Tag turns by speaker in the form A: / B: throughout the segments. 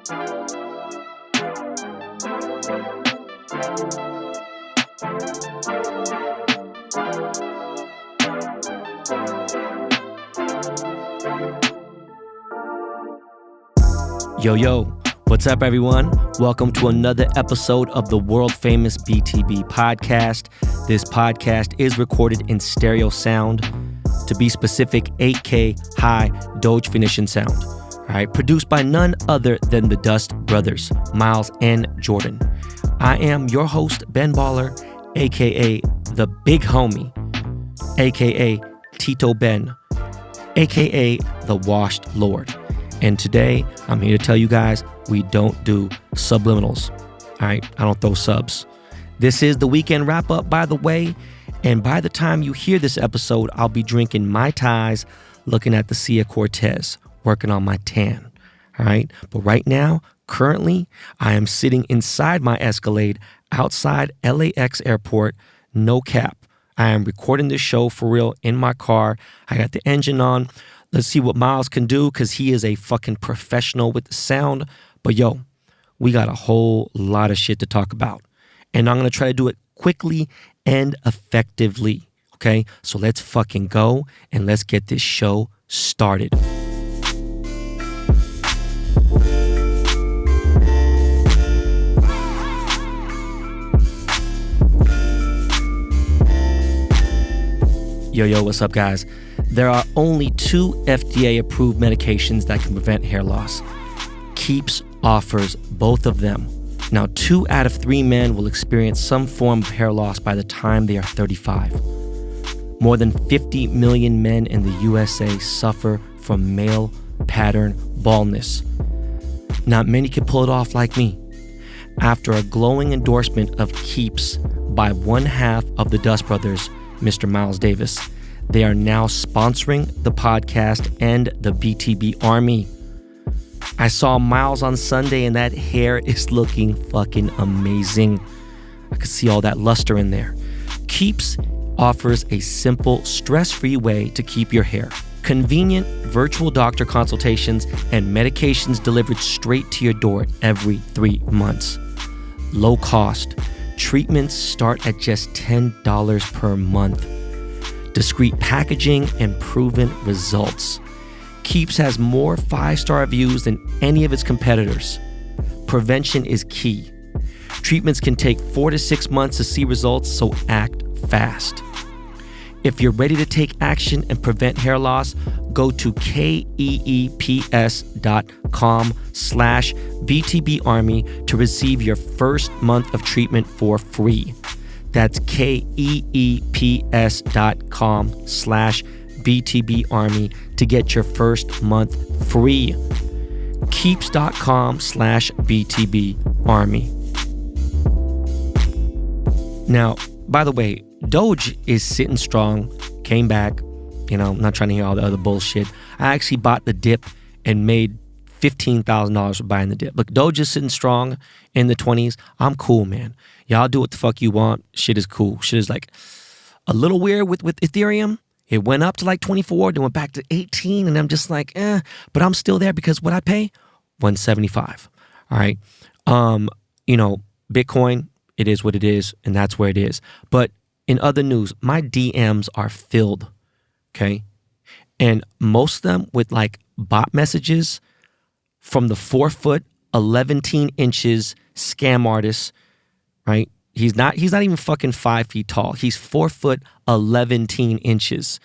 A: Yo, what's up, everyone? Welcome to another episode of the world-famous BTB podcast. This podcast is recorded in stereo sound, to be specific, 8K high Doge Definition sound. All right, produced by none other than the Dust Brothers, Miles and Jordan. I am your host, Ben Baller, aka the Big Homie, aka Tito Ben, aka the Washed Lord. And today, I'm here to tell you guys, we don't do subliminals. All right, I don't throw subs. This is the weekend wrap-up, by the way. And by the time you hear this episode, I'll be drinking Mai Tais, looking at the Sea of Cortez, working on my tan. All right, but right now, currently, I am sitting inside my Escalade outside LAX airport, no cap. I am recording this show for real in my car. I got the engine on. Let's see what Miles can do, because he is a fucking professional with the sound. But yo, we got a whole lot of shit to talk about. And I'm going to try to do it quickly and effectively. Okay? So let's fucking go and let's get this show started. Yo, what's up, guys? There are only 2 FDA-approved medications that can prevent hair loss. Keeps offers both of them. Now, 2 out of 3 men will experience some form of hair loss by the time they are 35. More than 50 million men in the USA suffer from male pattern baldness. Not many can pull it off like me. After a glowing endorsement of Keeps by one half of the Dust Brothers, Mr. Miles Davis, they are now sponsoring the podcast and the BTB Army. I saw Miles on Sunday and that hair is looking fucking amazing. I could see all that luster in there. Keeps offers a simple, stress-free way to keep your hair. Convenient virtual doctor consultations and medications delivered straight to your door every 3 months. Low cost. Treatments start at just $10 per month. Discreet packaging and proven results. Keeps has more 5-star reviews than any of its competitors. Prevention is key. Treatments can take 4 to 6 months to see results, so act fast. If you're ready to take action and prevent hair loss, go to keeps.com/BTB Army to receive your first month of treatment for free. That's keeps.com/BTB Army to get your first month free. Keeps.com/BTB Army. Now, by the way, Doge is sitting strong, came back. You know, I'm not trying to hear all the other bullshit. I actually bought the dip and made $15,000 for buying the dip. Look, Doge is sitting strong in the 20s. I'm cool, man. Y'all do what the fuck you want. Shit is cool. Shit is like a little weird with Ethereum. It went up to like 24, then went back to 18, and I'm just like, but I'm still there because what I pay? $175. All right. You know, Bitcoin, it is what it is, and that's where it is. But in other news, my DMs are filled, okay? And most of them with like bot messages from the 4 11 inches scam artist, right? He's not even fucking 5 feet tall. He's 4 11 inches.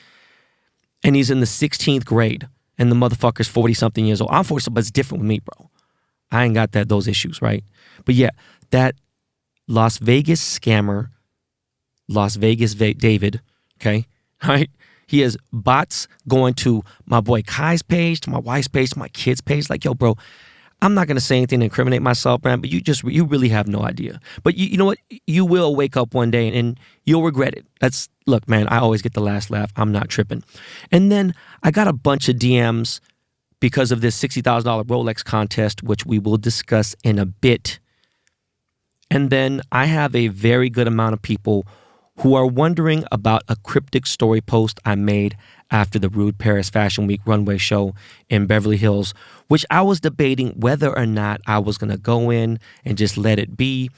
A: And he's in the 16th grade. And the motherfucker's 40-something years old. I'm 40, but it's different with me, bro. I ain't got those issues, right? But yeah, that Las Vegas scammer, Las Vegas David, okay? All right? He has bots going to my boy Kai's page, to my wife's page, to my kids' page. Like, yo, bro, I'm not going to say anything to incriminate myself, man, but you really have no idea. But you know what? You will wake up one day and you'll regret it. Look, man, I always get the last laugh. I'm not tripping. And then I got a bunch of DMs because of this $60,000 Rolex contest, which we will discuss in a bit. And then I have a very good amount of people who are wondering about a cryptic story post I made after the Rude Paris Fashion Week runway show in Beverly Hills, which I was debating whether or not I was going to go in and just let it be.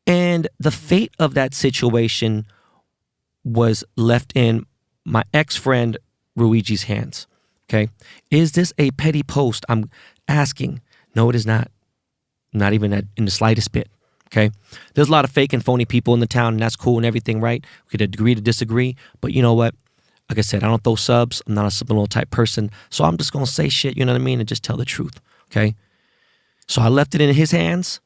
A: And the fate of that situation was left in my ex-friend Ruigi's hands. Okay. Is this a petty post? I'm asking. No, it is not. Not even in the slightest bit. Okay. There's a lot of fake and phony people in the town, and that's cool and everything, right? We could agree to disagree. But you know what? Like I said, I don't throw subs. I'm not a subliminal type person. So I'm just going to say shit, you know what I mean? And just tell the truth. Okay. So I left it in his hands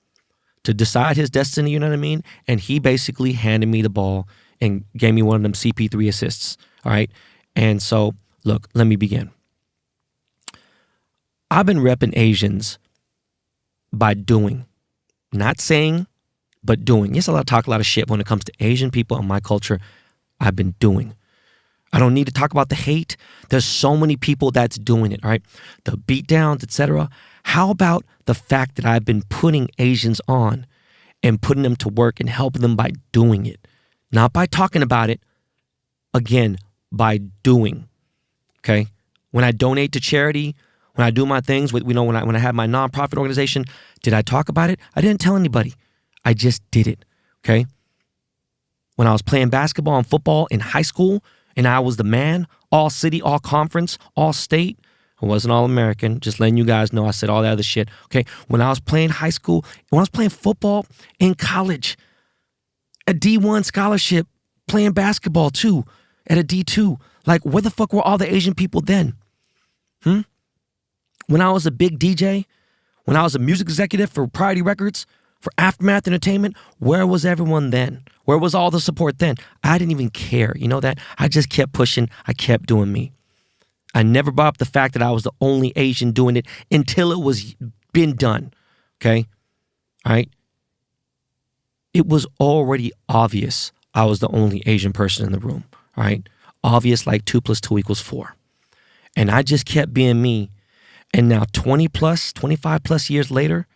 A: to decide his destiny, you know what I mean? And he basically handed me the ball and gave me one of them CP3 assists. All right. And so, look, let me begin. I've been repping Asians by doing, not saying, but doing. Yes, I talk a lot of shit when it comes to Asian people and my culture. I've been doing. I don't need to talk about the hate. There's so many people that's doing it, all right? The beatdowns, etc. How about the fact that I've been putting Asians on and putting them to work and helping them by doing it? Not by talking about it. Again, by doing, okay? When I donate to charity, when I do my things, when I have my nonprofit organization, did I talk about it? I didn't tell anybody. I just did it, okay? When I was playing basketball and football in high school and I was the man, all city, all conference, all state, I wasn't all American, just letting you guys know I said all that other shit, okay? When I was playing high school, when I was playing football in college, a D1 scholarship, playing basketball too, at a D2, like where the fuck were all the Asian people then? When I was a big DJ, when I was a music executive for Priority Records, for Aftermath Entertainment, where was everyone then? Where was all the support then? I didn't even care. You know that? I just kept pushing. I kept doing me. I never brought up the fact that I was the only Asian doing it until it was been done. Okay? All right? It was already obvious I was the only Asian person in the room. All right? Obvious like 2 + 2 = 4. And I just kept being me. And now 25 plus years later,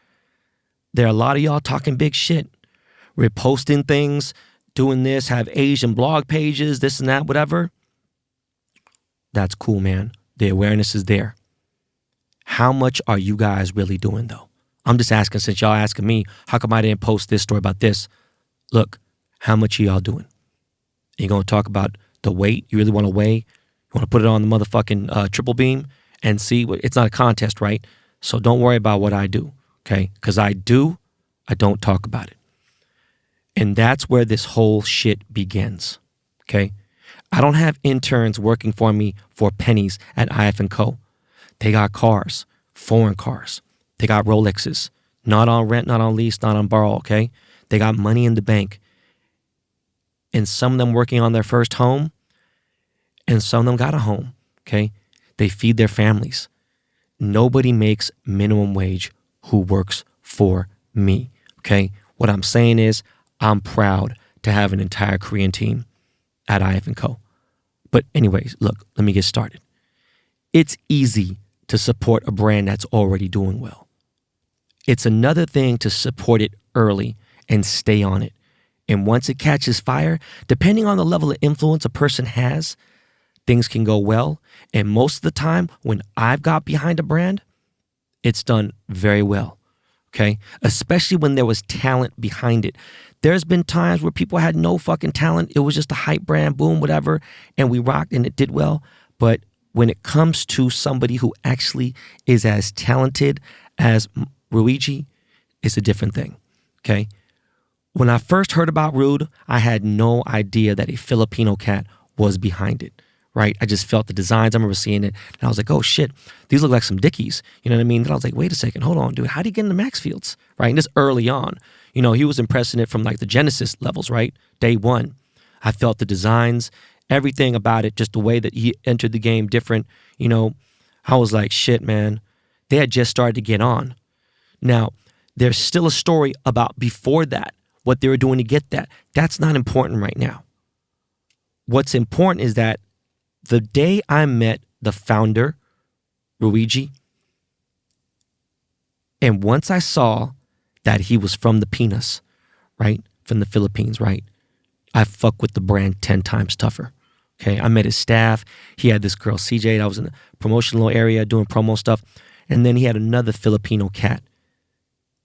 A: there are a lot of y'all talking big shit, reposting things, doing this, have Asian blog pages, this and that, whatever. That's cool, man. The awareness is there. How much are you guys really doing, though? I'm just asking, since y'all asking me, how come I didn't post this story about this? Look, how much are y'all doing? You going to talk about the weight? You really want to weigh? You want to put it on the motherfucking triple beam and see? It's not a contest, right? So don't worry about what I do, okay? Because I don't talk about it. And that's where this whole shit begins, okay? I don't have interns working for me for pennies at IF&Co. They got cars, foreign cars. They got Rolexes, not on rent, not on lease, not on borrow, okay? They got money in the bank. And some of them working on their first home, and some of them got a home, okay? They feed their families. Nobody makes minimum wage who works for me, okay? What I'm saying is I'm proud to have an entire Korean team at IF&Co. But anyways, look, let me get started. It's easy to support a brand that's already doing well. It's another thing to support it early and stay on it. And once it catches fire, depending on the level of influence a person has, things can go well. And most of the time, when I've got behind a brand, it's done very well, okay? Especially when there was talent behind it. There's been times where people had no fucking talent. It was just a hype brand, boom, whatever, and we rocked and it did well. But when it comes to somebody who actually is as talented as Ruigi, it's a different thing, okay? When I first heard about Rude, I had no idea that a Filipino cat was behind it, right? I just felt the designs. I remember seeing it, and I was like, oh, shit, these look like some Dickies. You know what I mean? Then I was like, wait a second, hold on, dude. How did he get into Maxfields, right? And this early on. You know, he was impressing it from like the Genesis levels, right? Day one. I felt the designs, everything about it, just the way that he entered the game different. You know, I was like, shit, man. They had just started to get on. Now, there's still a story about before that, what they were doing to get that. That's not important right now. What's important is that the day I met the founder, Ruigi, and once I saw that he was from the Pinas, right? From the Philippines, right? I fuck with the brand 10 times tougher, Okay, I met his staff. He had this girl, CJ, that was in the promotional area doing promo stuff. And then he had another Filipino cat.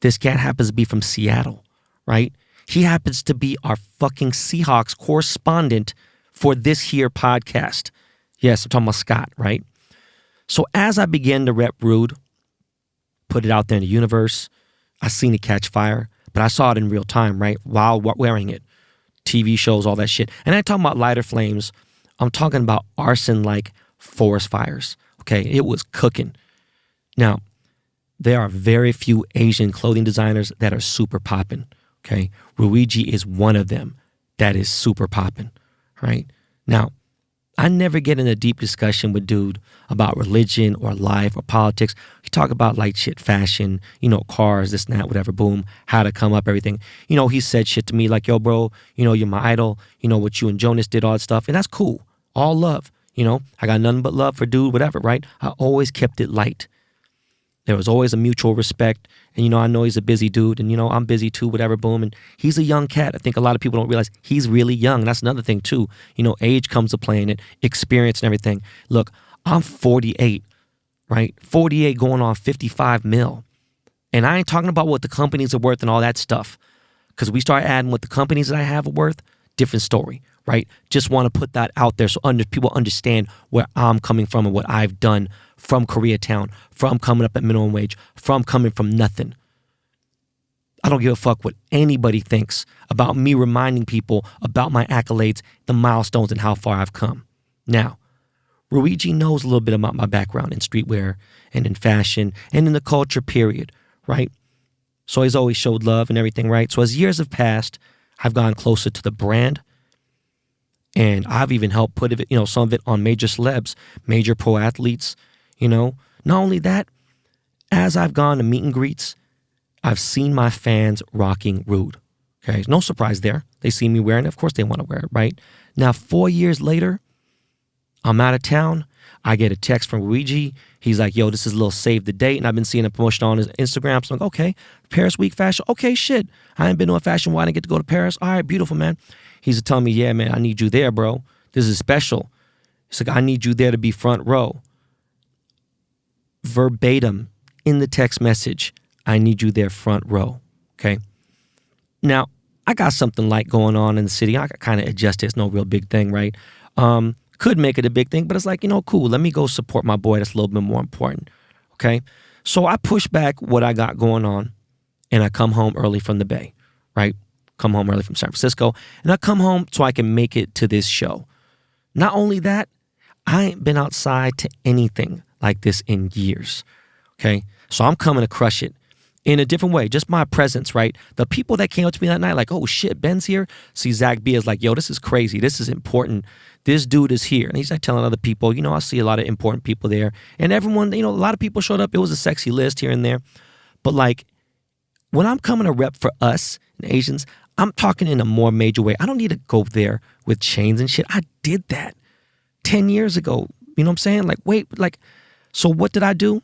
A: This cat happens to be from Seattle, right? He happens to be our fucking Seahawks correspondent for this here podcast. Yes, I'm talking about Scott, right? So as I began to rep Rude, put it out there in the universe, I seen it catch fire, but I saw it in real time, right? While wearing it. TV shows, all that shit. And I ain't talking about lighter flames. I'm talking about arson like forest fires. Okay, it was cooking. Now, there are very few Asian clothing designers that are super popping. Okay, Ruiji is one of them that is super popping. Right now, I never get in a deep discussion with dude about religion or life or politics. We talk about light shit, fashion, cars, this and that, whatever, boom, how to come up, everything. He said shit to me like, yo, bro, you're my idol. What you and Jonas did, all that stuff. And that's cool. All love. I got nothing but love for dude, whatever, right? I always kept it light. There was always a mutual respect. And, I know he's a busy dude and, I'm busy too, whatever, boom. And he's a young cat. I think a lot of people don't realize he's really young. And that's another thing too. Age comes to play in it, experience and everything. Look, I'm 48, right? 48 going on 55 mil. And I ain't talking about what the companies are worth and all that stuff. Because we start adding what the companies that I have are worth, different story, right? Just want to put that out there so people understand where I'm coming from and what I've done from Koreatown, from coming up at minimum wage, from coming from nothing. I don't give a fuck what anybody thinks about me reminding people about my accolades, the milestones, and how far I've come. Now, Ruiji knows a little bit about my background in streetwear and in fashion and in the culture, period, right? So he's always showed love and everything, right? So as years have passed, I've gone closer to the brand. And I've even helped put it, some of it on major celebs, major pro athletes, Not only that, as I've gone to meet and greets, I've seen my fans rocking Rude. Okay, no surprise there. They see me wearing it. Of course they want to wear it, right? Now, 4 years later, I'm out of town. I get a text from Luigi. He's like, yo, this is a little save the date. And I've been seeing a promotion on his Instagram. So I'm like, okay, Paris Week fashion. Okay, shit. I ain't been to a fashion. Why didn't I get to go to Paris? All right, beautiful, man. He's telling me, yeah, man, I need you there, bro. This is special. He's like, I need you there to be front row. Verbatim in the text message, I need you there front row. Okay. Now, I got something light going on in the city. I kind of adjust it. It's no real big thing, right? Could make it a big thing, but it's like, cool. Let me go support my boy. That's a little bit more important. Okay. So I push back what I got going on and I come home early from the Bay, right? Come home early from San Francisco and I come home so I can make it to this show. Not only that, I ain't been outside to anything like this in years. Okay. So I'm coming to crush it in a different way. Just my presence, right? The people that came up to me that night, like, oh shit, Ben's here. See, Zach B is like, yo, this is crazy. This is important. This dude is here. And he's like telling other people, I see a lot of important people there. And everyone, a lot of people showed up. It was a sexy list here and there. But like, when I'm coming to rep for us and Asians, I'm talking in a more major way. I don't need to go there with chains and shit. I did that 10 years ago. You know what I'm saying? Like, wait, like, so what did I do?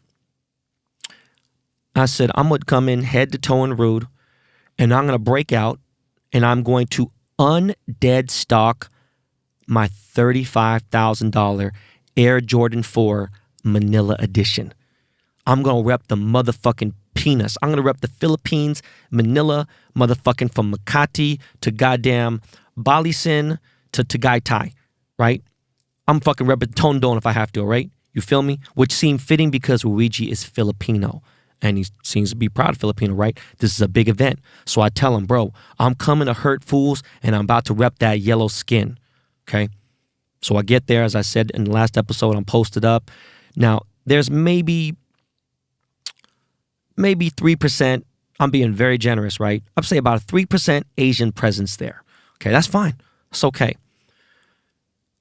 A: I said, I'm going to come in head to toe in Rude, and I'm going to break out, and I'm going to undead stock my $35,000 Air Jordan 4 Manila edition. I'm going to rep the motherfucking penis. I'm going to rep the Philippines, Manila, motherfucking from Makati to goddamn Balisin to Tagaytay, right? I'm fucking repping Tondon if I have to, right? You feel me? Which seemed fitting because Luigi is Filipino. And he seems to be proud Filipino, right? This is a big event. So I tell him, bro, I'm coming to hurt fools and I'm about to rep that yellow skin. Okay? So I get there, as I said in the last episode, I'm posted up. Now, there's maybe 3%, I'm being very generous, right? I'd say about a 3% Asian presence there. Okay, that's fine. It's okay.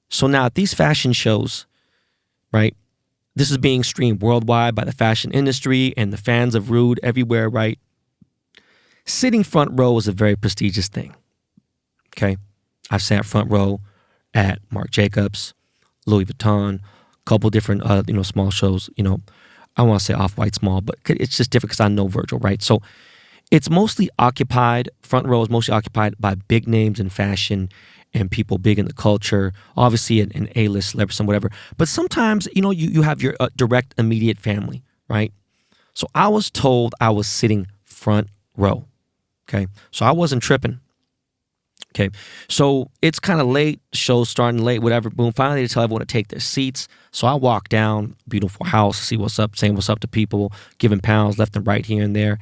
A: So now at these fashion shows, right? This is being streamed worldwide by the fashion industry and the fans of Rude everywhere, right? Sitting front row is a very prestigious thing, okay? I've sat front row at Marc Jacobs, Louis Vuitton, a couple different, small shows, I want to say Off-White small, but it's just different because I know Virgil, right? So it's mostly occupied, front row is mostly occupied by big names in fashion and people big in the culture, obviously an A-list celebrity, whatever. But sometimes, you have your direct, immediate family, right? So I was told I was sitting front row, okay? So I wasn't tripping, okay? So it's kind of late, show's starting late, whatever. Boom, finally they tell everyone to take their seats. So I walk down, beautiful house, see what's up, saying what's up to people, giving pounds left and right here and there.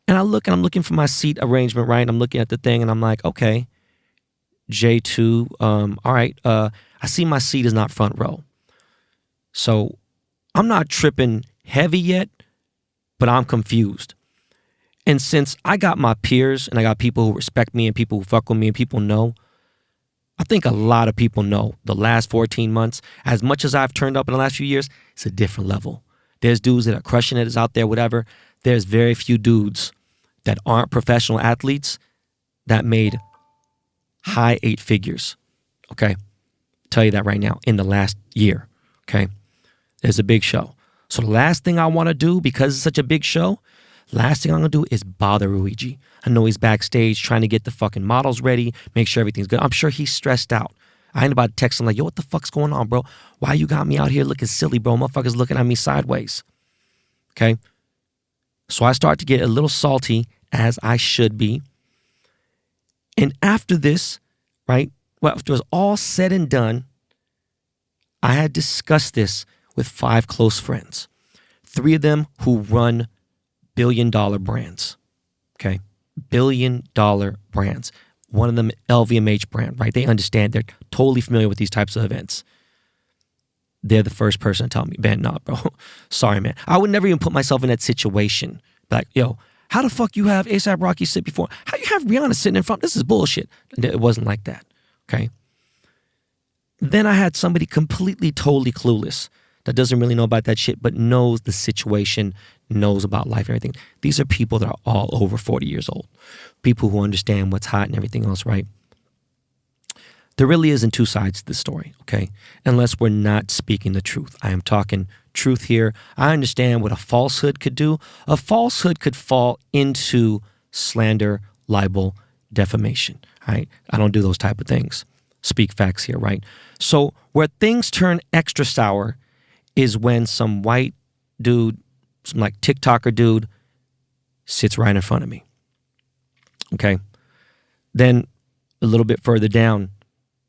A: And I'm looking for my seat arrangement, right? I'm looking at the thing and I'm like, okay, J2, all right. I see my seat is not front row. So I'm not tripping heavy yet, but I'm confused. And since I got my peers and I got people who respect me and people who fuck with me and people know, I think a lot of people know the last 14 months, as much as I've turned up in the last few years, it's a different level. There's dudes that are crushing it, is out there, whatever. There's very few dudes that aren't professional athletes that made high 8 figures, okay? Tell you that right now, in the last year, okay? There's a big show. So the last thing I want to do, because it's such a big show, last thing I'm going to do is bother Luigi. I know he's backstage trying to get the fucking models ready, make sure everything's good. I'm sure he's stressed out. I ain't about to text him like, yo, what the fuck's going on, bro? Why you got me out here looking silly, bro? Motherfuckers looking at me sideways, okay? So I start to get a little salty, as I should be. And after this, right, well, after it was all said and done, I had discussed this with 5 close friends. 3 of them who run billion-dollar brands, okay? Billion-dollar brands. One of them, LVMH brand, right? They understand. They're totally familiar with these types of events. They're the first person to tell me, Ben, nah, bro. Sorry, man. I would never even put myself in that situation. Like, yo, how the fuck you have A$AP Rocky sit before? How you have Rihanna sitting in front? This is bullshit. It wasn't like that, okay? Then I had somebody completely, totally clueless that doesn't really know about that shit, but knows the situation, knows about life and everything. These are people that are all over 40 years old. People who understand what's hot and everything else, right? There really isn't 2 sides to the story, okay? Unless we're not speaking the truth. I am talking truth here. I understand what a falsehood could do. A falsehood could fall into slander, libel, defamation, right? I don't do those type of things. Speak facts here, right? So where things turn extra sour is when some white dude, some like TikToker dude, sits right in front of me, okay? Then a little bit further down,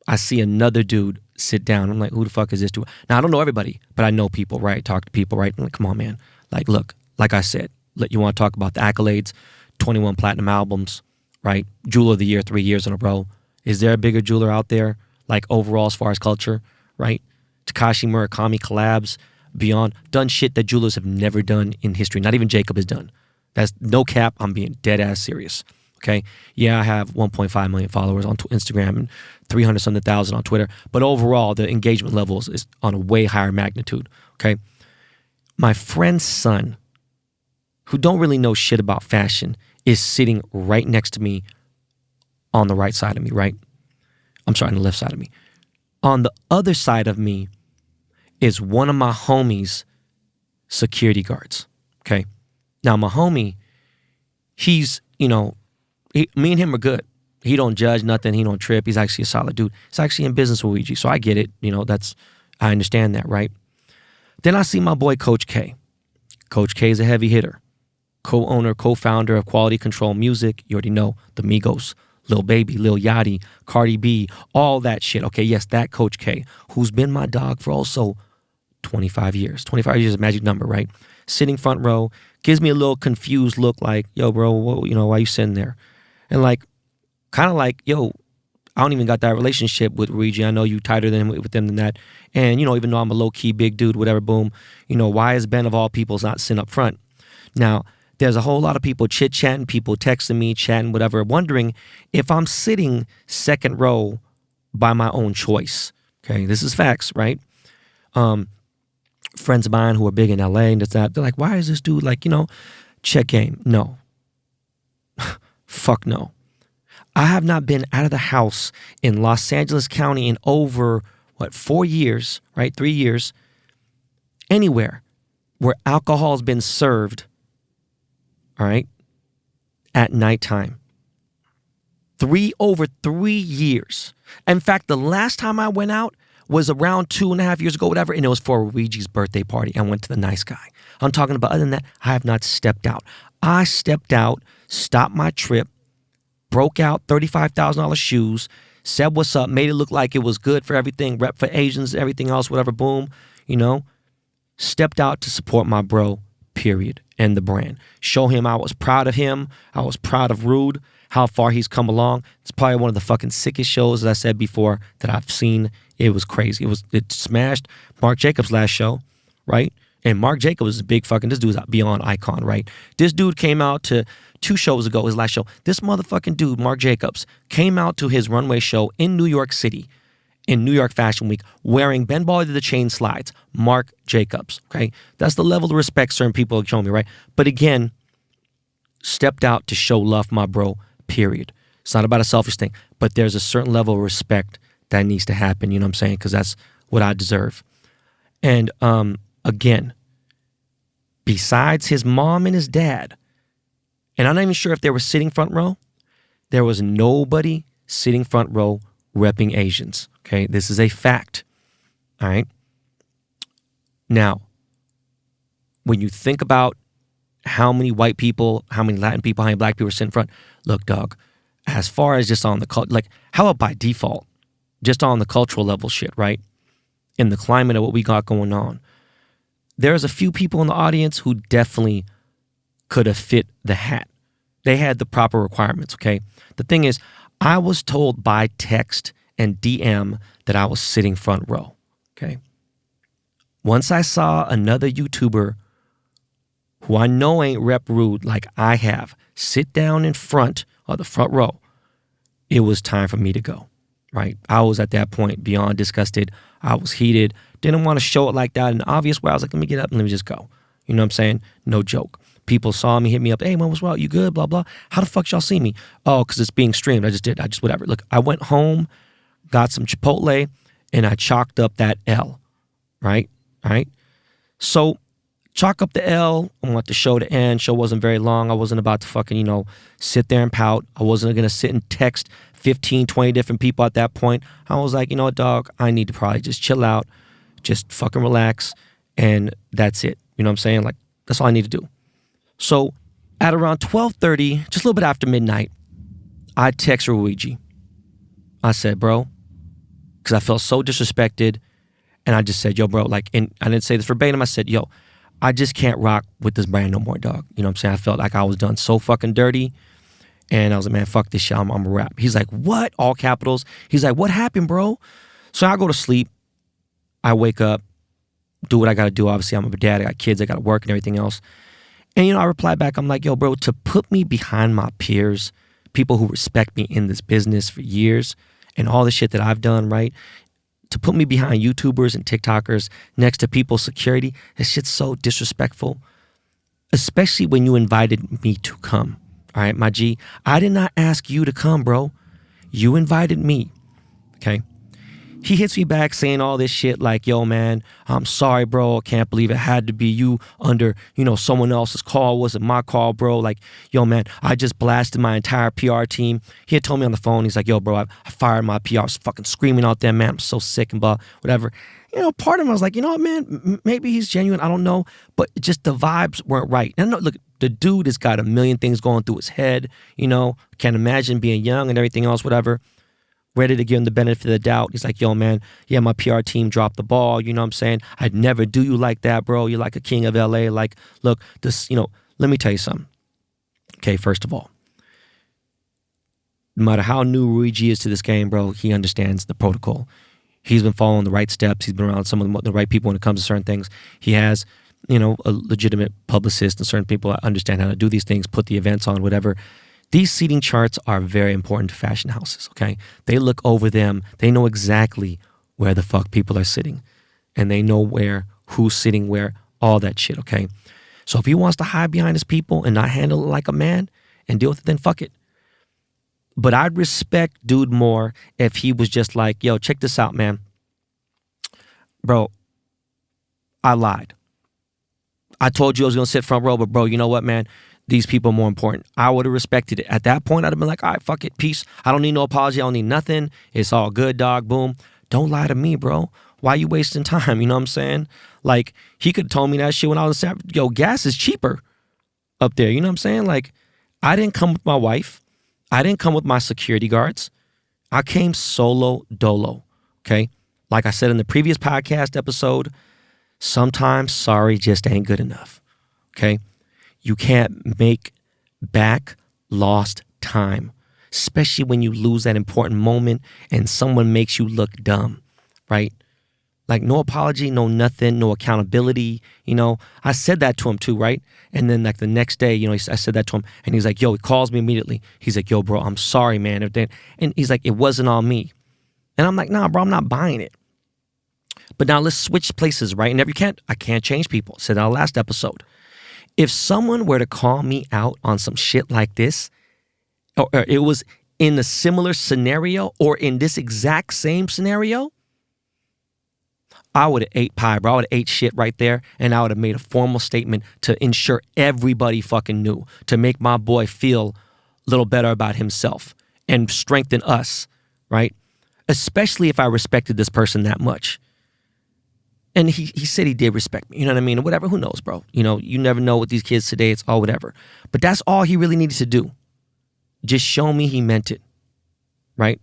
A: I see another dude sit down. I'm like, who the fuck is this dude? Now, I don't know everybody, but I know people, right? Talk to people, right? I'm like, come on, man. Like, look, like I said, you want to talk about the accolades, 21 platinum albums, right? Jeweler of the Year 3 years in a row. Is there a bigger jeweler out there, like overall as far as culture, right? Takashi Murakami collabs, beyond, done shit that jewelers have never done in history. Not even Jacob has done. That's no cap. I'm being dead ass serious. Okay. Yeah, I have 1.5 million followers on Instagram and 300-something thousand on Twitter. But overall, the engagement levels is on a way higher magnitude. Okay. My friend's son, who don't really know shit about fashion, is sitting right next to me on the right side of me, right? I'm sorry, on the left side of me. On the other side of me is one of my homies' security guards. Okay. Now, my homie, he's, me and him are good. He don't judge nothing. He don't trip. He's actually a solid dude. He's actually in business with Luigi. So I get it. I understand that, right? Then I see my boy, Coach K. Coach K is a heavy hitter. Co-owner, co-founder of Quality Control Music. You already know the Migos, Lil Baby, Lil Yachty, Cardi B, all that shit. Okay, yes, that Coach K, who's been my dog for also 25 years. 25 years is a magic number, right? Sitting front row, gives me a little confused look like, yo, bro, why you sitting there? And kind of like, yo, I don't even got that relationship with Luigi. I know you tighter with them than that. And, even though I'm a low-key big dude, whatever, boom, why is Ben of all people not sitting up front? Now, there's a whole lot of people chit-chatting, people texting me, chatting, whatever, wondering if I'm sitting second row by my own choice. Okay, this is facts, right? Friends of mine who are big in LA and they're like, why is this dude check game? No. Fuck no. I have not been out of the house in Los Angeles County in over, 4 years, right? 3 years, anywhere where alcohol has been served, all right, at nighttime. Over 3 years. In fact, the last time I went out was around 2.5 years ago, whatever, and it was for Luigi's birthday party. I went to the nice guy. I'm talking about, other than that, I have not stepped out. I stepped out, stopped my trip, broke out $35,000 shoes, said what's up, made it look like it was good for everything, rep for Asians, everything else, whatever, boom, stepped out to support my bro, period, and the brand. Show him I was proud of him. I was proud of Rude, how far he's come along. It's probably one of the fucking sickest shows, as I said before, that I've seen. It was crazy. It smashed Mark Jacobs' last show, right? And Mark Jacobs is a big fucking, this dude's a beyond icon, right? This dude came out to 2 shows ago, his last show. This motherfucking dude, Mark Jacobs, came out to his runway show in New York City, in New York Fashion Week, wearing Ben Baller to the Chain slides. Mark Jacobs, okay? That's the level of respect certain people are showing me, right? But again, stepped out to show love, my bro, period. It's not about a selfish thing, but there's a certain level of respect that needs to happen, you know what I'm saying? Because that's what I deserve. And again, besides his mom and his dad, and I'm not even sure if they were sitting front row, there was nobody sitting front row repping Asians, okay? This is a fact, all right? Now, when you think about how many white people, how many Latin people, how many black people are sitting front, look, dog, as far as just on the, like, how about by default, just on the cultural level shit, right? In the climate of what we got going on, there's a few people in the audience who definitely could have fit the hat. They had the proper requirements, okay? The thing is, I was told by text and DM that I was sitting front row, okay? Once I saw another YouTuber who I know ain't rep Rude like I have sit down in front of the front row, it was time for me to go, right? I was at that point beyond disgusted. I was heated. Didn't want to show it like that in an obvious way. I was like, let me get up and let me just go. You know what I'm saying? No joke. People saw me, hit me up. Hey, man, what's wrong? You good? Blah, blah. How the fuck y'all see me? Oh, because it's being streamed. I just whatever. Look, I went home, got some Chipotle, and I chalked up that L, right? All right? So, chalk up the L. I want the show to end. Show wasn't very long. I wasn't about to fucking, sit there and pout. I wasn't going to sit and text 15, 20 different people at that point. I was like, you know what, dog? I need to probably just chill out, just fucking relax, and that's it. You know what I'm saying? Like, that's all I need to do. So at around 12:30, just a little bit after midnight, I text Luigi. I said, bro, because I felt so disrespected, and I just said, yo, bro, like, and I didn't say this verbatim. I said, yo, I just can't rock with this brand no more, dog. You know what I'm saying? I felt like I was done so fucking dirty, and I was like, man, fuck this shit. I'm a rap. He's like, what? All capitals. He's like, what happened, bro? So I go to sleep. I wake up, do what I got to do. Obviously, I'm a dad. I got kids. I got to work and everything else. And, I reply back. I'm like, yo, bro, to put me behind my peers, people who respect me in this business for years and all the shit that I've done, right? To put me behind YouTubers and TikTokers next to people's security, that shit's so disrespectful, especially when you invited me to come. All right, my G, I did not ask you to come, bro. You invited me, okay? He hits me back saying all this shit like, yo, man, I'm sorry, bro. I can't believe it had to be you under, someone else's call. It wasn't my call, bro. Like, yo, man, I just blasted my entire PR team. He had told me on the phone, he's like, yo, bro, I fired my PR. I was fucking screaming out there, man. I'm so sick and blah, whatever. Part of him, I was like, you know what, man, maybe he's genuine. I don't know. But just the vibes weren't right. And look, the dude has got a million things going through his head. Can't imagine being young and everything else, whatever. Ready to give him the benefit of the doubt. He's like, yo, man, yeah, my PR team dropped the ball. You know what I'm saying? I'd never do you like that, bro. You're like a king of LA. Like, look, this, let me tell you something. Okay, first of all, no matter how new Luigi is to this game, bro, he understands the protocol. He's been following the right steps. He's been around some of the right people when it comes to certain things. He has, a legitimate publicist and certain people that understand how to do these things, put the events on, whatever. These seating charts are very important to fashion houses, okay? They look over them. They know exactly where the fuck people are sitting. And they know who's sitting where, all that shit, okay? So if he wants to hide behind his people and not handle it like a man and deal with it, then fuck it. But I'd respect dude more if he was just like, yo, check this out, man. Bro, I lied. I told you I was going to sit front row, but bro, you know what, man? these people are more important. I would have respected it. At that point, I'd have been like, all right, fuck it, peace. I don't need no apology. I don't need nothing. It's all good, dog. Boom. Don't lie to me, bro. Why you wasting time? You know what I'm saying? Like, he could have told me that shit when I was in San Francisco. Yo, gas is cheaper up there. You know what I'm saying? Like, I didn't come with my wife. I didn't come with my security guards. I came solo dolo, okay? Like I said in the previous podcast episode, sometimes sorry just ain't good enough, okay? You can't make back lost time, especially when you lose that important moment and someone makes you look dumb, right? Like no apology, no nothing, no accountability. You know, I said that to him too, right? And then like the next day, you know, I said that to him and he's like, yo, he calls me immediately. He's like, yo, bro, I'm sorry, man. And he's like, it wasn't on me. And I'm like, nah, bro, I'm not buying it. But now let's switch places, right? And I can't change people. I said that in our last episode. If someone were to call me out on some shit like this, or it was in a similar scenario or in this exact same scenario, I would have ate pie, bro. I would have ate shit right there, and I would have made a formal statement to ensure everybody fucking knew, to make my boy feel a little better about himself and strengthen us, right? Especially if I respected this person that much. And he said he did respect me, you know what I mean? Whatever, who knows, bro? You know, you never know with these kids today, it's all whatever. But that's all he really needed to do. Just show me he meant it, right?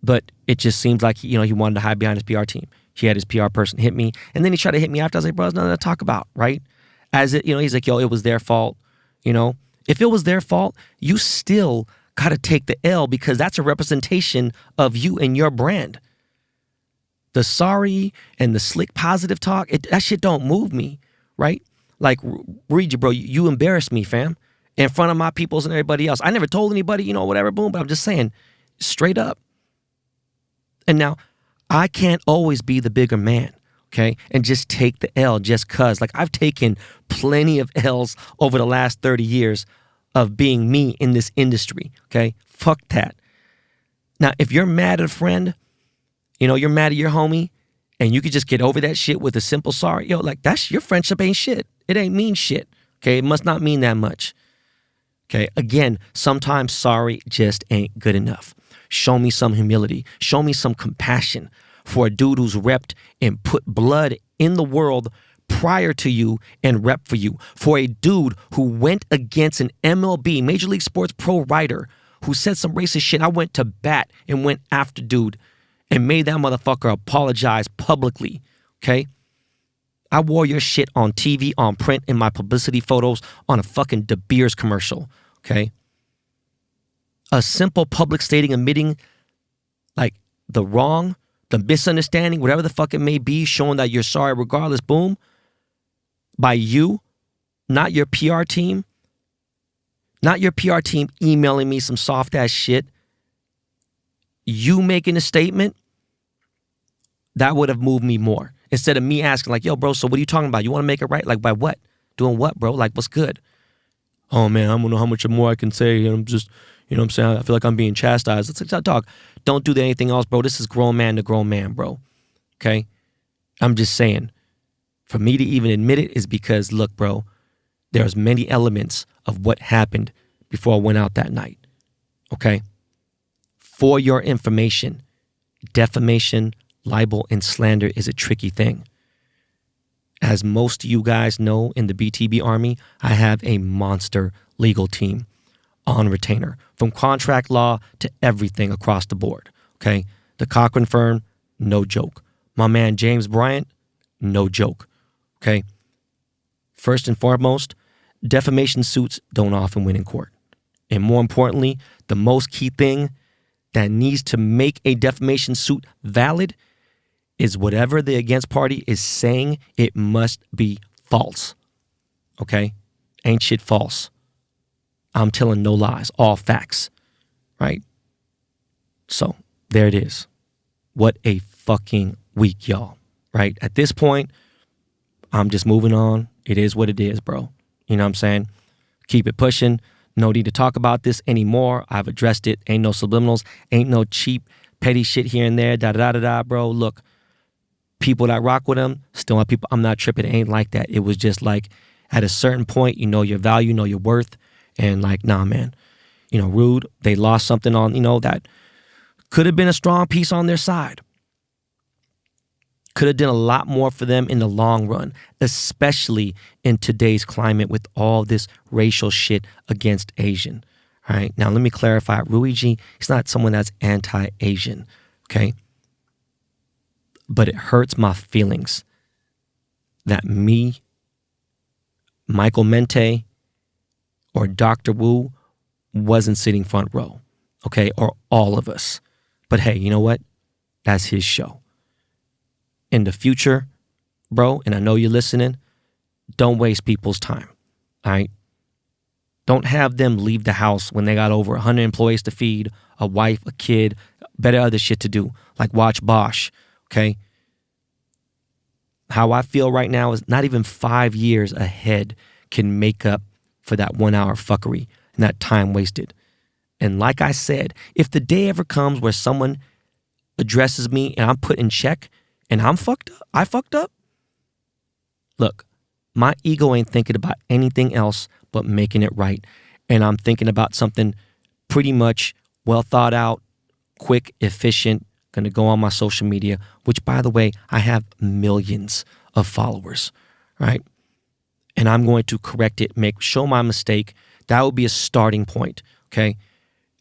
A: But it just seems like, he wanted to hide behind his PR team. He had his PR person hit me, and then he tried to hit me after. I was like, bro, there's nothing to talk about, right? As it, he's like, yo, it was their fault, If it was their fault, you still got to take the L because that's a representation of you and your brand. The sorry and the slick positive talk, that shit don't move me, right? Like, Reggie, bro, you embarrassed me, fam, in front of my peoples and everybody else. I never told anybody, whatever, boom, but I'm just saying, straight up. And now, I can't always be the bigger man, okay, and just take the L just cuz. Like, I've taken plenty of L's over the last 30 years of being me in this industry, okay? Fuck that. Now, if you're mad at a friend, you're mad at your homie, and you could just get over that shit with a simple sorry, like, that's your friendship ain't shit. It ain't mean shit, okay? It must not mean that much, okay? Again, sometimes sorry just ain't good enough. Show me some humility. Show me some compassion for a dude who's repped and put blood in the world prior to you and rep for you. For a dude who went against an MLB, Major League Sports pro writer, who said some racist shit. I went to bat and went after dude and made that motherfucker apologize publicly, okay? I wore your shit on TV, on print, in my publicity photos, on a fucking De Beers commercial, okay? A simple public stating, admitting like the wrong, the misunderstanding, whatever the fuck it may be, showing that you're sorry regardless, boom, by you, not your PR team, emailing me some soft ass shit, you making a statement, that would have moved me more. Instead of me asking like, yo, bro, so what are you talking about? You want to make it right? Like, by what? Doing what, bro? Like, what's good? Oh, man, I don't know how much more I can say. I'm just, you know what I'm saying? I feel like I'm being chastised. Let's talk. Don't do anything else, bro. This is grown man to grown man, bro. Okay? I'm just saying. For me to even admit it is because, look, bro, there's many elements of what happened before I went out that night. Okay? For your information, defamation, libel, and slander is a tricky thing. As most of you guys know, in the BTB Army, I have a monster legal team on retainer, from contract law to everything across the board, okay? The Cochran firm, no joke. My man James Bryant, no joke, okay? First and foremost, defamation suits don't often win in court. And more importantly, the most key thing that needs to make a defamation suit valid is whatever the against party is saying, it must be false. Okay? Ain't shit false. I'm telling no lies, all facts. Right? So, there it is. What a fucking week, y'all. Right? At this point, I'm just moving on. It is what it is, bro. You know what I'm saying? Keep it pushing. No need to talk about this anymore. I've addressed it. Ain't no subliminals. Ain't no cheap, petty shit here and there. Da-da-da-da-da, bro. Look. People that rock with him, still my people, I'm not tripping. It ain't like that. It was just like, At a certain point, you know your value, know your worth, and like, nah, man, Rude, they lost something on, that could have been a strong piece on their side. Could have done a lot more for them in the long run, especially in today's climate with all this racial shit against Asian. All right. Now, let me clarify. Rui G, he's not someone that's anti-Asian. Okay. But it hurts my feelings that me, Michael Mente, or Dr. Wu wasn't sitting front row. Okay. Or all of us. But hey, you know what? That's his show. In the future, bro, and I know you're listening, don't waste people's time, all right? Don't have them leave the house when they got over 100 employees to feed, a wife, a kid, better other shit to do, like watch Bosch, okay? How I feel right now is not even 5 years ahead can make up for that 1 hour fuckery and that time wasted. And like I said, if the day ever comes where someone addresses me and I'm put in check, and I fucked up. Look, my ego ain't thinking about anything else but making it right. And I'm thinking about something pretty much well thought out, quick, efficient, gonna go on my social media, which by the way, I have millions of followers, right? And I'm going to correct it, show my mistake. That would be a starting point, okay?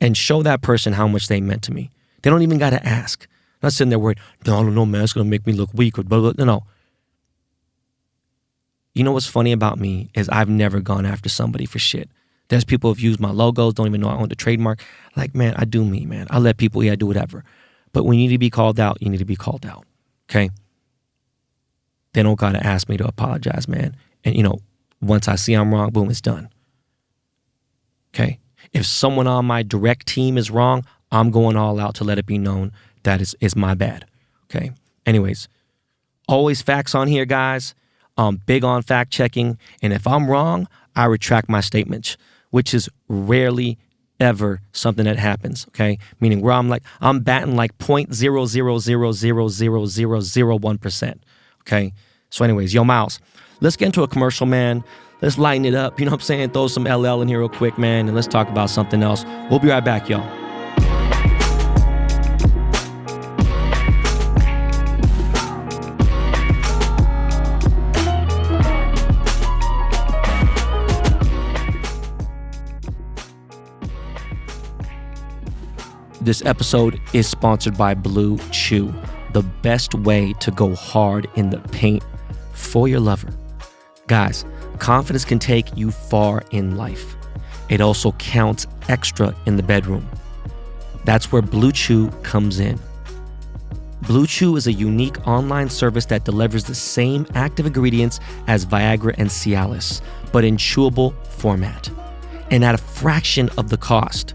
A: And show that person how much they meant to me. They don't even gotta ask. Not sitting there worried, no, I don't know, man, it's going to make me look weak or blah, blah, no. You know what's funny about me is I've never gone after somebody for shit. There's people who've used my logos, don't even know I own the trademark. Like, man, I do me, man. I let people, do whatever. But when you need to be called out, you need to be called out, okay? They don't got to ask me to apologize, man. And, once I see I'm wrong, boom, it's done, okay? If someone on my direct team is wrong, I'm going all out to let it be known that is my bad. Okay. Anyways, always facts on here, guys. Big on fact checking. And if I'm wrong, I retract my statements, which is rarely ever something that happens. Okay. Meaning where I'm batting like 0.0000001%. Okay. So anyways, yo, Miles, let's get into a commercial, man. Let's lighten it up. You know what I'm saying? Throw some LL in here real quick, man. And let's talk about something else. We'll be right back, y'all. This episode is sponsored by Blue Chew, the best way to go hard in the paint for your lover. Guys, confidence can take you far in life. It also counts extra in the bedroom. That's where Blue Chew comes in. Blue Chew is a unique online service that delivers the same active ingredients as Viagra and Cialis, but in chewable format, and at a fraction of the cost.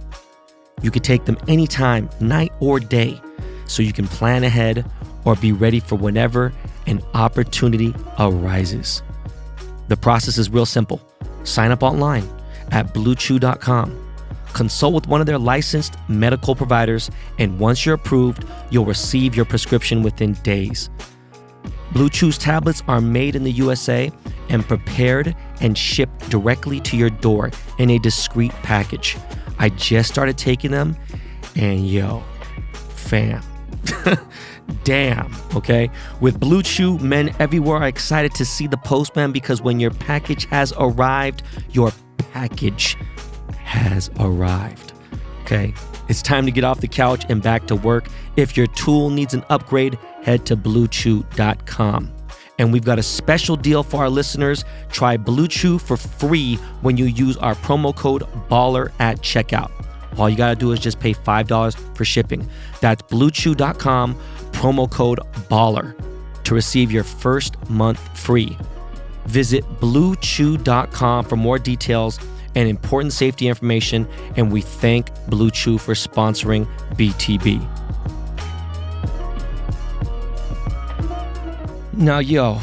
A: You can take them anytime, night or day, so you can plan ahead or be ready for whenever an opportunity arises. The process is real simple. Sign up online at bluechew.com. Consult with one of their licensed medical providers, and once you're approved, you'll receive your prescription within days. Blue Chew's tablets are made in the USA and prepared and shipped directly to your door in a discreet package. I just started taking them, and yo, fam, damn, okay? With Blue Chew, men everywhere are excited to see the postman, because when your package has arrived, your package has arrived, okay? It's time to get off the couch and back to work. If your tool needs an upgrade, head to bluechew.com. And we've got a special deal for our listeners. Try Blue Chew for free when you use our promo code BALLER at checkout. All you got to do is just pay $5 for shipping. That's bluechew.com, promo code BALLER to receive your first month free. Visit bluechew.com for more details and important safety information. And we thank Blue Chew for sponsoring BTB. Now, yo,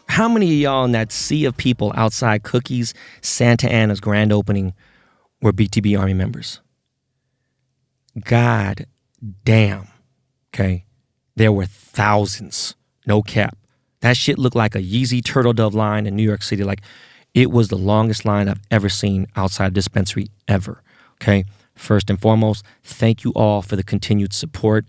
A: how many of y'all in that sea of people outside Cookies Santa Ana's grand opening were BTB Army members? God damn, okay? There were thousands, no cap, That shit looked like a Yeezy Turtle Dove line in New York City. Like, it was the longest line I've ever seen outside a dispensary ever. Okay? First and foremost, thank you all for the continued support.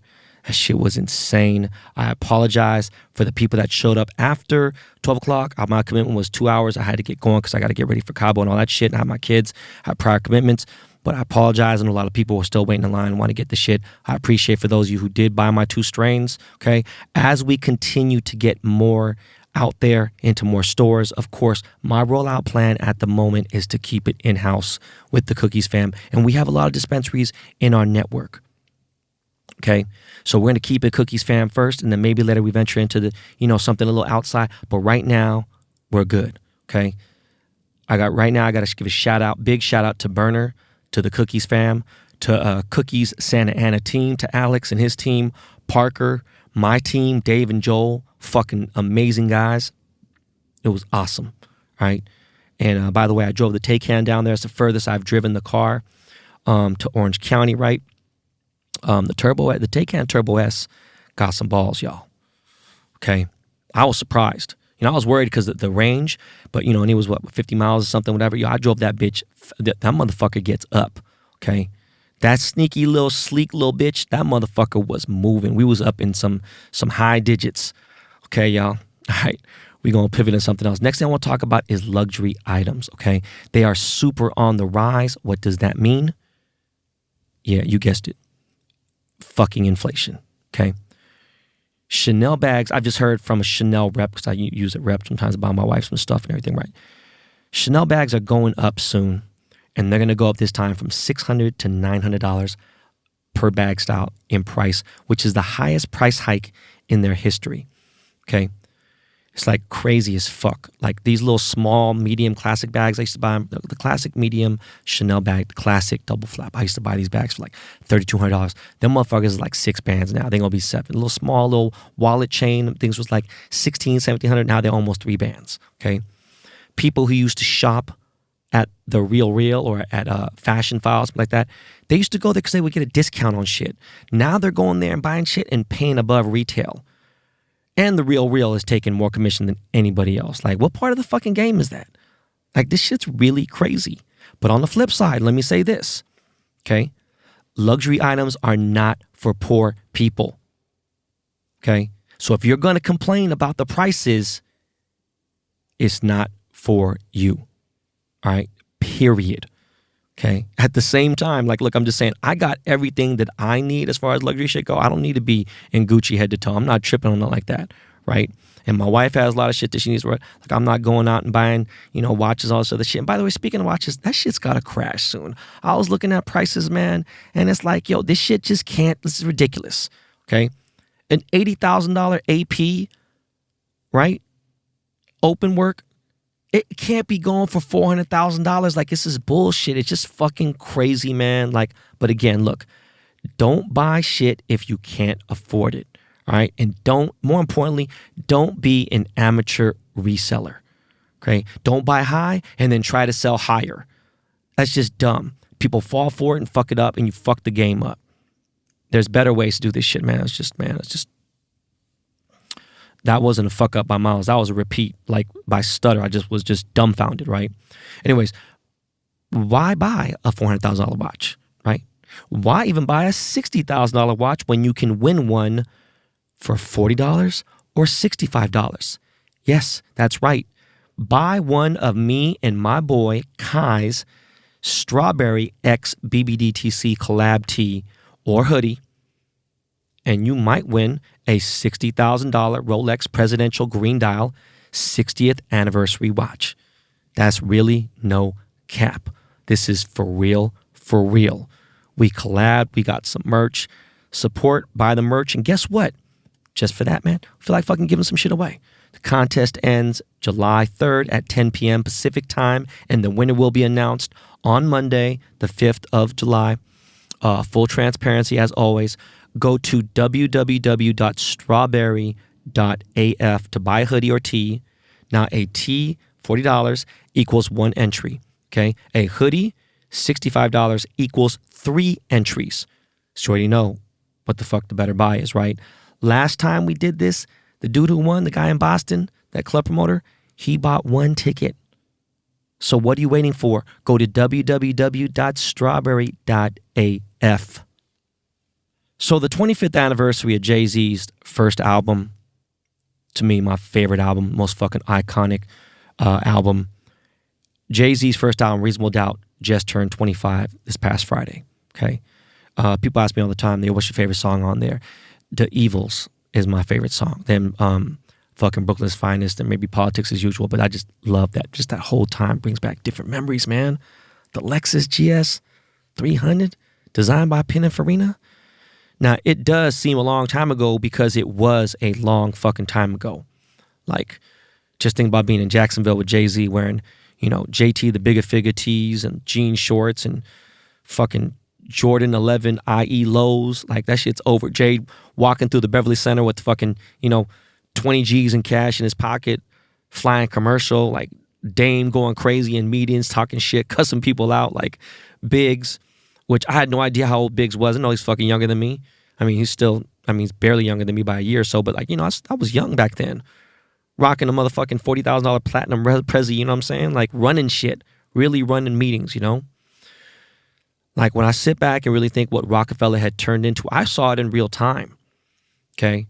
A: That shit was insane. I apologize for the people that showed up after 12 o'clock. My commitment was 2 hours. I had to get going because I got to get ready for Cabo and all that shit. And I have my kids, I have prior commitments. But I apologize, and a lot of people were still waiting in line and want to get the shit. I appreciate for those of you who did buy my 2 strains, okay? As we continue to get more out there into more stores, of course, my rollout plan at the moment is to keep it in-house with the Cookies fam. And we have a lot of dispensaries in our network. Okay, so we're going to keep it Cookies fam first, and then maybe later we venture into the, something a little outside. But right now, we're good. Okay, I got to give a big shout out to Burner, to the Cookies fam, to Cookies Santa Ana team, to Alex and his team, Parker, my team, Dave and Joel, fucking amazing guys. It was awesome, right? And by the way, I drove the Taycan down there. It's the furthest I've driven the car to Orange County, right? The Taycan Turbo S got some balls, y'all. Okay, I was surprised. I was worried because the range, but and it was 50 miles or something, whatever. I drove that bitch. That motherfucker gets up. Okay, that sneaky little sleek little bitch. That motherfucker was moving. We was up in some high digits. Okay, y'all. All right, we gonna pivot into something else. Next thing I want to talk about is luxury items. Okay, they are super on the rise. What does that mean? Yeah, you guessed it. Fucking inflation. Okay. Chanel bags, I've just heard from a Chanel rep, because I use it rep sometimes to buy my wife some stuff and everything, right? Chanel bags are going up soon, and they're going to go up this time from $600 to $900 per bag style in price, which is the highest price hike in their history. Okay. It's like crazy as fuck. Like these little small, medium classic bags, I used to buy them, the classic medium Chanel bag, the classic double flap. I used to buy these bags for like $3,200. Them motherfuckers is like 6 bands now. They're going to be 7. A little small, little wallet chain. Things was like $1,600, $1,700. Now they're almost 3 bands. Okay. People who used to shop at the Real or at Fashion Files, like that, they used to go there because they would get a discount on shit. Now they're going there and buying shit and paying above retail. And the Real is taking more commission than anybody else. Like, what part of the fucking game is that? Like, this shit's really crazy. But on the flip side, let me say this, okay? Luxury items are not for poor people, okay? So if you're going to complain about the prices, it's not for you, all right? Period. Okay. At the same time, like, look, I'm just saying, I got everything that I need as far as luxury shit go. I don't need to be in Gucci head to toe. I'm not tripping on it like that, right? And my wife has a lot of shit that she needs. Like, I'm not going out and buying, watches, all this other shit. And by the way, speaking of watches, that shit's got to crash soon. I was looking at prices, man, and it's like, yo, this shit just can't. This is ridiculous. Okay. An $80,000 AP, right? Open work. It can't be going for $400,000. Like, this is bullshit. It's just fucking crazy, man. Like, but again, look, don't buy shit if you can't afford it. All right. And more importantly, don't be an amateur reseller. Okay. Don't buy high and then try to sell higher. That's just dumb. People fall for it and fuck it up, and you fuck the game up. There's better ways to do this shit, man. It's just, that wasn't a fuck up by Miles. That was a repeat, like by Stutter. I was just dumbfounded, right? Anyways, why buy a $400,000 watch, right? Why even buy a $60,000 watch when you can win one for $40 or $65? Yes, that's right. Buy one of me and my boy Kai's Strawberry X BBDTC collab tee or hoodie, and you might win a $60,000 Rolex Presidential Green Dial 60th anniversary watch. That's really no cap. This is for real, for real. We collab, we got some merch. Support, buy the merch, and guess what? Just for that, man, I feel like fucking giving some shit away. The contest ends July 3rd at 10 p.m. Pacific time, and the winner will be announced on Monday, the 5th of July. Full transparency, as always. Go to www.strawberry.af to buy a hoodie or tee. Now, a tee, $40 equals 1 entry. Okay, a hoodie, $65 equals 3 entries. So you already know what the fuck the better buy is, right? Last time we did this, The dude who won, the guy in Boston, that club promoter, he bought 1 ticket. So what are you waiting for? Go to www.strawberry.af. So the 25th anniversary of Jay-Z's first album, to me, my favorite album, most fucking iconic album. Jay-Z's first album, Reasonable Doubt, just turned 25 this past Friday, okay? People ask me all the time, what's your favorite song on there? The Evils is my favorite song. Then fucking Brooklyn's Finest and maybe Politics as Usual, but I just love that. Just that whole time brings back different memories, man. The Lexus GS 300, designed by Pininfarina. Now, it does seem a long time ago because it was a long fucking time ago. Like, just think about being in Jacksonville with Jay-Z wearing, JT, the Bigger Figure tees and jean shorts and fucking Jordan 11 IE lows. Like, that shit's over. Jay walking through the Beverly Center with fucking, 20 G's in cash in his pocket, flying commercial, like Dame going crazy in meetings, talking shit, cussing people out, like Biggs, which I had no idea how old Biggs was. I know he's fucking younger than me. I mean, he's barely younger than me by a year or so, but like, I was young back then. Rocking a motherfucking $40,000 platinum Prezi, you know what I'm saying? Like running shit, really running meetings, Like when I sit back and really think what Rockefeller had turned into, I saw it in real time, okay?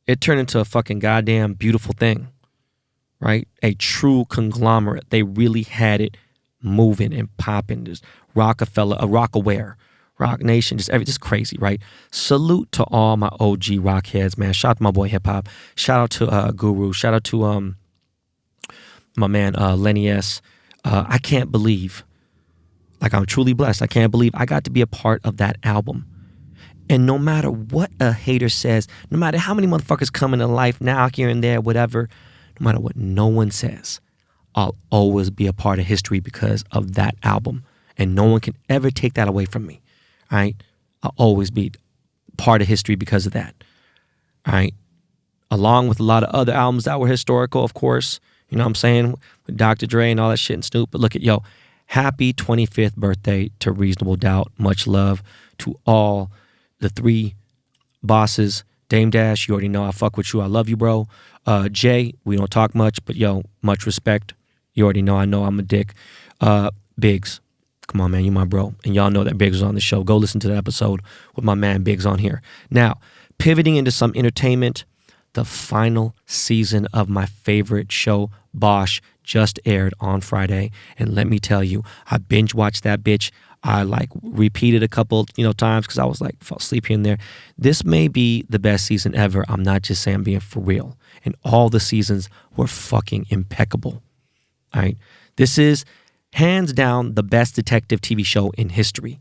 A: It turned into a fucking goddamn beautiful thing, right? A true conglomerate. They really had it moving and popping. There's Rockefeller, a Rockaware, Rock Nation, just crazy, right? Salute to all my OG rock heads, man. Shout out to my boy Hip Hop. Shout out to Guru. Shout out to my man Lenny S. I can't believe, like I'm truly blessed. I can't believe I got to be a part of that album. And no matter what a hater says, no matter how many motherfuckers come into life now, here and there, whatever, no matter what no one says, I'll always be a part of history because of that album. And no one can ever take that away from me, all right? I'll always be part of history because of that, all right? Along with a lot of other albums that were historical, of course, you know what I'm saying, with Dr. Dre and all that shit and Snoop. But look at, happy 25th birthday to Reasonable Doubt. Much love to all the 3 bosses. Dame Dash, you already know I fuck with you. I love you, bro. Jay, we don't talk much, but much respect. You already know I'm a dick. Biggs, come on, man, you my bro. And y'all know that Biggs was on the show. Go listen to the episode with my man Biggs on here. Now, pivoting into some entertainment, the final season of my favorite show, Bosch, just aired on Friday. And let me tell you, I binge watched that bitch. I repeated a couple, times because I was fell asleep here and there. This may be the best season ever. I'm not just saying, I'm being for real. And all the seasons were fucking impeccable. All right. This is hands down the best detective TV show in history.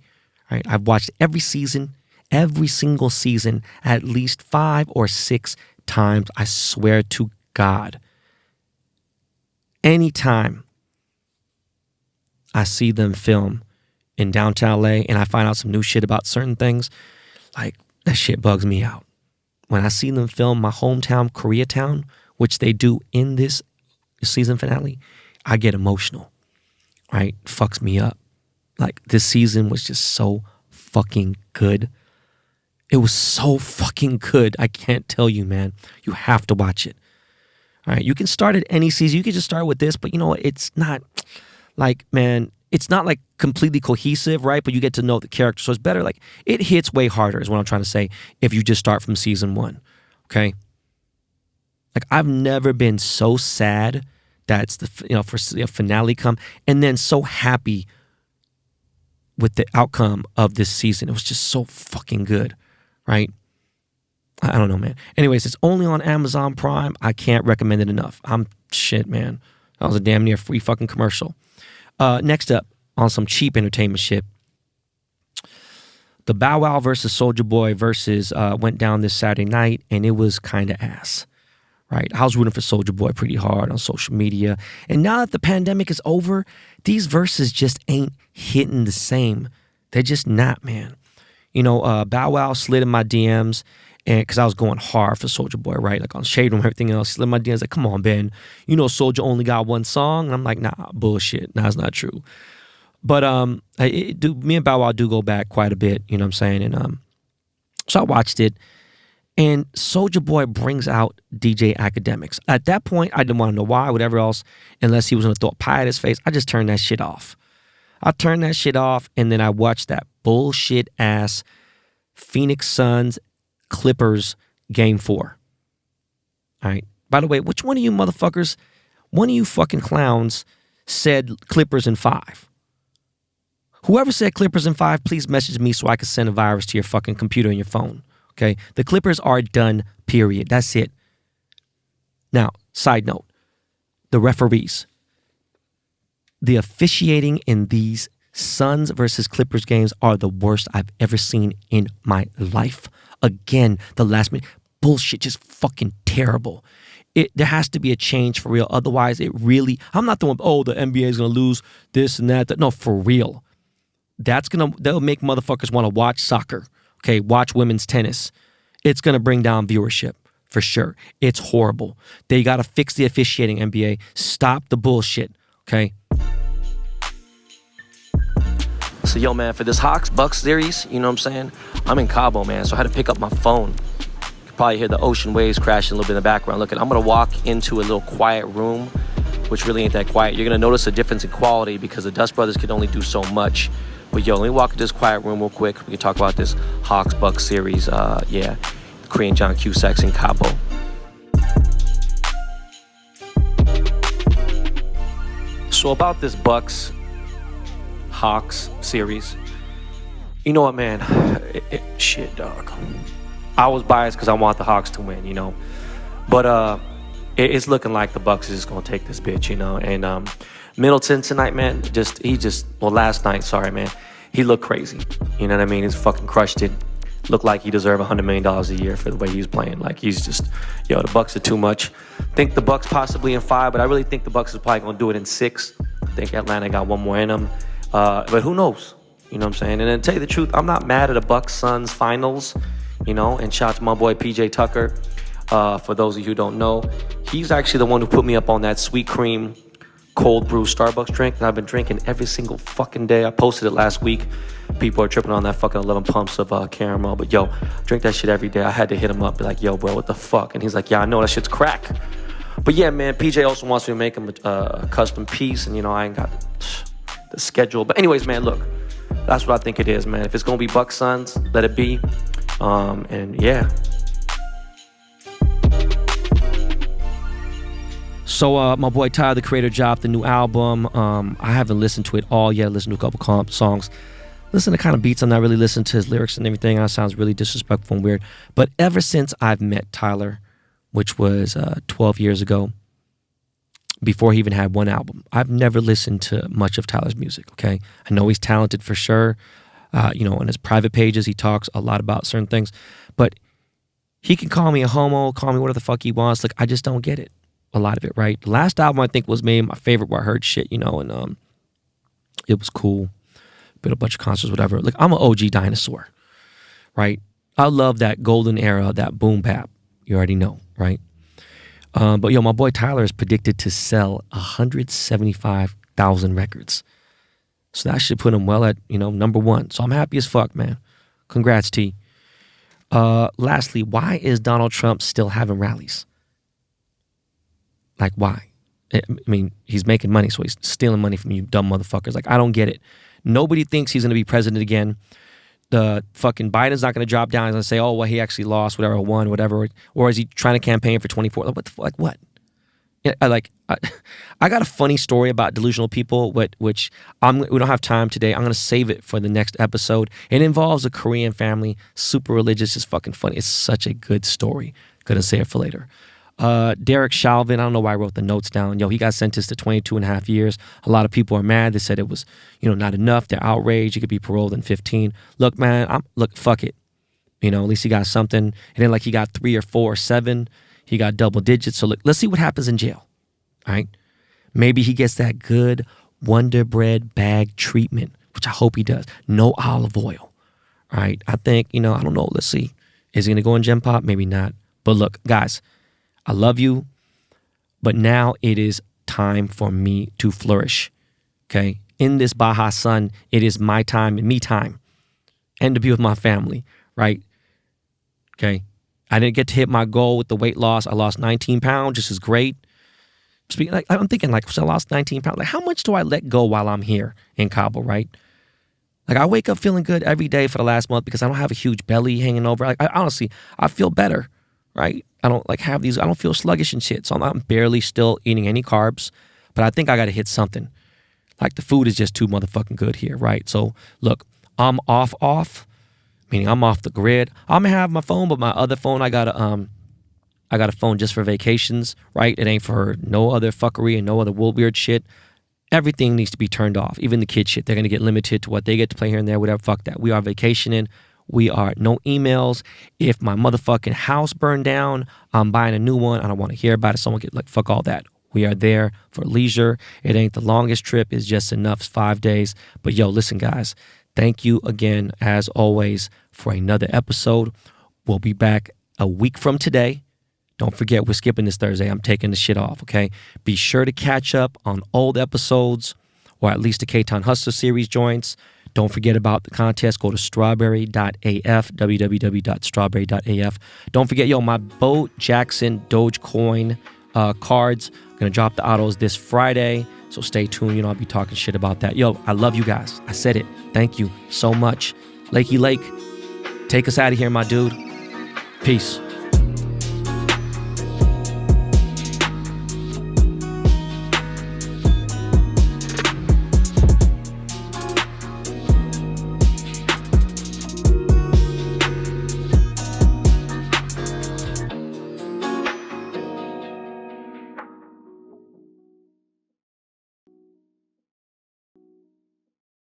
A: All right. I've watched every single season at least 5 or 6 times. I swear to God. Anytime I see them film in downtown LA and I find out some new shit about certain things, that shit bugs me out. When I see them film my hometown, Koreatown, which they do in this season finale, I get emotional, right? Fucks me up. This season was just so fucking good. It was so fucking good. I can't tell you, man. You have to watch it. All right, you can start at any season. You can just start with this, but it's not it's not completely cohesive, right? But you get to know the character, so it's better. It hits way harder is what I'm trying to say if you just start from season 1, okay? I've never been so sad that it's for the finale come, and then so happy with the outcome of this season. It was just so fucking good, right? I don't know, man. Anyways, it's only on Amazon Prime. I can't recommend it enough. Shit, man. That was a damn near free fucking commercial. Next up, on some cheap entertainment shit, the Wow Verzuz Soulja Boy versus went down this Saturday night, and it was kind of ass, right? I was rooting for Soulja Boy pretty hard on social media, and now that the pandemic is over, these verses just ain't hitting the same. They're just not, man. Bow Wow slid in my DMs, and because I was going hard for Soulja Boy, right? On Shade Room, everything else. Slid in my DMs, come on, Ben. Soulja only got one song. And I'm like, nah, bullshit. Nah, it's not true. But me and Bow Wow do go back quite a bit, you know what I'm saying? And so I watched it, And Soulja Boy brings out DJ Academics. At that point, I didn't want to know why, whatever else, unless he was going to throw a pie at his face. I just turned that shit off. I turned that shit off, and then I watched that bullshit ass Phoenix Suns Clippers Game 4. All right. By the way, which one of you motherfuckers, one of you fucking clowns said Clippers in 5? Whoever said Clippers in 5, please message me so I can send a virus to your fucking computer and your phone. Okay? The Clippers are done, period. That's it. Now, side note, the referees. The officiating in these Suns versus Clippers games are the worst I've ever seen in my life. Again, the last minute. Bullshit, just fucking terrible. There has to be a change for real. Otherwise, it really, I'm not the one, oh, the NBA is going to lose this and that. No, for real. They'll make motherfuckers want to watch soccer. Okay, watch women's tennis. It's going to bring down viewership for sure. It's horrible. They got to fix the officiating, NBA. Stop the bullshit, okay? So, yo, man, for this Hawks-Bucks series, you know what I'm saying? I'm in Cabo, man, so I had to pick up my phone. You can probably hear the ocean waves crashing a little bit in the background. Look, I'm going to walk into a little quiet room, which really ain't that quiet. You're going to notice a difference in quality because the Dust Brothers can only do so much. But yo, let me walk into this quiet room real quick. We can talk about this Hawks-Bucks series. Korean John Cusacks in Cabo. So about this Bucks-Hawks series, you know what, man? Shit, dog. I was biased because I want the Hawks to win, you know. But it's looking like the Bucks is just going to take this bitch, you know. And Middleton tonight, man, last night, sorry, man. He looked crazy. You know what I mean? He's fucking crushed it. Looked like he deserved $100 million a year for the way he was playing. Like, he's just, the Bucks are too much. Think the Bucks possibly in 5, but I really think the Bucks is probably going to do it in 6. I think Atlanta got one more in them. But who knows? You know what I'm saying? And then to tell you the truth, I'm not mad at a Bucks-Suns finals, you know, and shout out to my boy PJ Tucker. For those of you who don't know, he's actually the one who put me up on that sweet cream cold brew Starbucks drink, and I've been drinking every single fucking day. I posted it last week. People are tripping on that fucking 11 pumps of caramel, but yo, drink that shit every day. I had to hit him up, be like, yo, bro, what the fuck? And he's like, yeah, I know, that shit's crack. But yeah, man, PJ also wants me to make him a custom piece, and you know, I ain't got the schedule. But anyways, man, look, that's what I think it is, man. If it's gonna be Bucks Suns, let it be. And yeah. So my boy Tyler, the Creator, dropped the new album. I haven't listened to it all yet. I listened to a couple songs. Listen to kind of beats. I'm not really listening to his lyrics and everything. That sounds really disrespectful and weird. But ever since I've met Tyler, which was 12 years ago, before he even had one album, I've never listened to much of Tyler's music, okay? I know he's talented for sure. You know, on his private pages, he talks a lot about certain things. But he can call me a homo, call me whatever the fuck he wants. Like, I just don't get it. A lot of it, right? The last album I think was maybe my favorite, where I heard shit, you know, and it was cool. Been a bunch of concerts, whatever. Like, I'm an OG dinosaur, right? I love that golden era, that boom bap. You already know, right? But yo, my boy Tyler is predicted to sell 175,000 records. So that should put him well at, you know, number 1. So I'm happy as fuck, man. Congrats, T. Lastly, why is Donald Trump still having rallies? Like, why? I mean, he's making money, so he's stealing money from you dumb motherfuckers. Like, I don't get it. Nobody thinks he's going to be president again. The fucking Biden's not going to drop down and say, oh, well, he actually lost, whatever, won, whatever. Or is he trying to campaign for 24? Like, what the fuck? Like, what? I got a funny story about delusional people, which we don't have time today. I'm going to save it for the next episode. It involves a Korean family, super religious. It's fucking funny. It's such a good story. Gonna say it for later. Derek Shalvin, I don't know why I wrote the notes down. Yo, he got sentenced to 22 and a half years. A lot of people are mad. They said it was, you know, not enough. They're outraged. He could be paroled in 15. Look, man, fuck it. You know, at least he got something. It ain't like he got 3 or 4 or 7. He got double digits. So look, let's see what happens in jail. All right. Maybe he gets that good Wonder Bread bag treatment, which I hope he does. No olive oil. All right. I think, you know, I don't know. Let's see. Is he going to go in Gen Pop? Maybe not. But look, guys, I love you, but now it is time for me to flourish, okay? In this Baja sun, it is my time and me time, and to be with my family, right? Okay? I didn't get to hit my goal with the weight loss. I lost 19 pounds. This is great. I'm thinking like, so I lost 19 pounds. Like, how much do I let go while I'm here in Cabo, right? Like, I wake up feeling good every day for the last month because I don't have a huge belly hanging over. Like, honestly, I feel better, right? I don't like have these, I don't feel sluggish and shit. So I'm barely still eating any carbs, but I think I got to hit something. Like, the food is just too motherfucking good here, right? So look, I'm off, meaning I'm off the grid. I'm gonna have my phone, but my other phone, I got a phone just for vacations, right? It ain't for no other fuckery and no other weird shit. Everything needs to be turned off. Even the kid shit. They're going to get limited to what they get to play here and there, whatever. Fuck that. We are vacationing. We are no emails. If my motherfucking house burned down, I'm buying a new one. I don't want to hear about it. Someone get like, fuck all that. We are there for leisure. It ain't the longest trip. It's just enough. It's 5 days. But yo, listen, guys. Thank you again, as always, for another episode. We'll be back a week from today. Don't forget, we're skipping this Thursday. I'm taking the shit off, okay? Be sure to catch up on old episodes, or at least the K-Town Hustler series joints. Don't forget about the contest. Go to strawberry.af, www.strawberry.af. Don't forget, my Bo Jackson Dogecoin cards. I'm going to drop the autos this Friday, so stay tuned. I'll be talking shit about that. Yo, I love you guys. I said it. Thank you so much. Lakey Lake, take us out of here, my dude. Peace.